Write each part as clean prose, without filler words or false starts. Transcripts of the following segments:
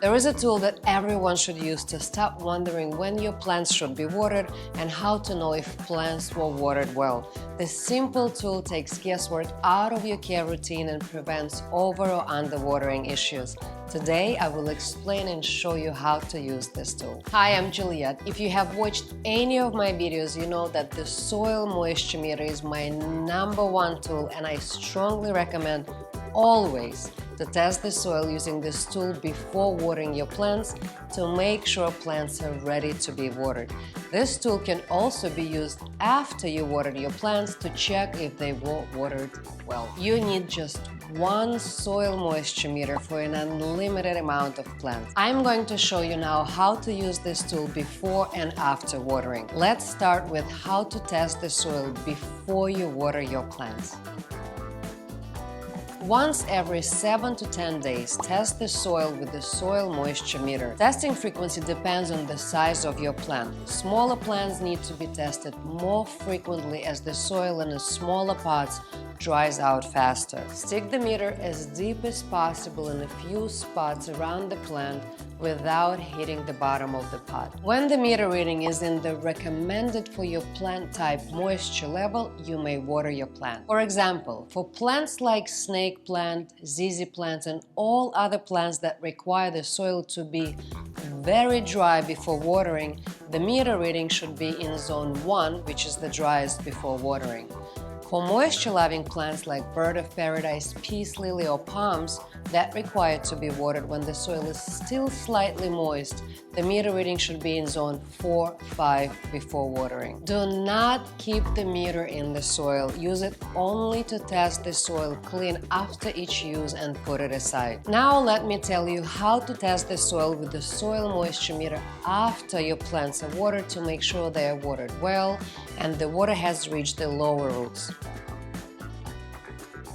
There is a tool that everyone should use to stop wondering when your plants should be watered and how to know if plants were watered well. This simple tool takes guesswork out of your care routine and prevents over or underwatering issues. Today, I will explain and show you how to use this tool. Hi, I'm Juliet. If you have watched any of my videos, you know that the soil moisture meter is my #1 tool, and I strongly recommend always to test the soil using this tool before watering your plants to make sure plants are ready to be watered. This tool can also be used after you watered your plants to check if they were watered well. You need just one soil moisture meter for an unlimited amount of plants. I'm going to show you now how to use this tool before and after watering. Let's start with how to test the soil before you water your plants. Once every 7 to 10 days, test the soil with the soil moisture meter. Testing frequency depends on the size of your plant. Smaller plants need to be tested more frequently as the soil in the smaller pots dries out faster. Stick the meter as deep as possible in a few spots around the plant without hitting the bottom of the pot. When the meter reading is in the recommended for your plant type moisture level, you may water your plant. For example, for plants like snake plant, ZZ plants, and all other plants that require the soil to be very dry before watering, the meter reading should be in zone 1, which is the driest before watering. For moisture-loving plants like bird of paradise, peace lily, or palms that require to be watered when the soil is still slightly moist, the meter reading should be in zone 4-5 before watering. Do not keep the meter in the soil. Use it only to test the soil clean after each use and put it aside. Now let me tell you how to test the soil with the soil moisture meter after your plants are watered to make sure they are watered well and the water has reached the lower roots.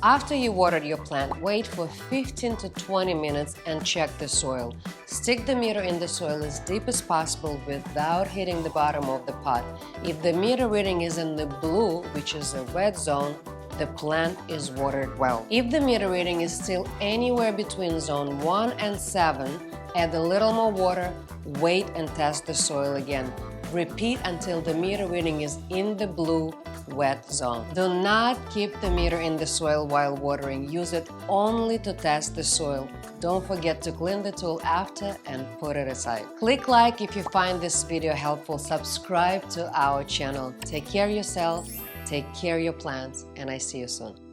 After you watered your plant, wait for 15 to 20 minutes and check the soil. Stick the meter in the soil as deep as possible without hitting the bottom of the pot. If the meter reading is in the blue, which is a red zone, the plant is watered well. If the meter reading is still anywhere between zone 1 and 7, add a little more water, wait and test the soil again. Repeat until the meter reading is in the blue, wet zone. Do not keep the meter in the soil while watering. Use it only to test the soil. Don't forget to clean the tool after and put it aside. Click like if you find this video helpful. Subscribe to our channel. Take care of yourself, take care of your plants, and I see you soon.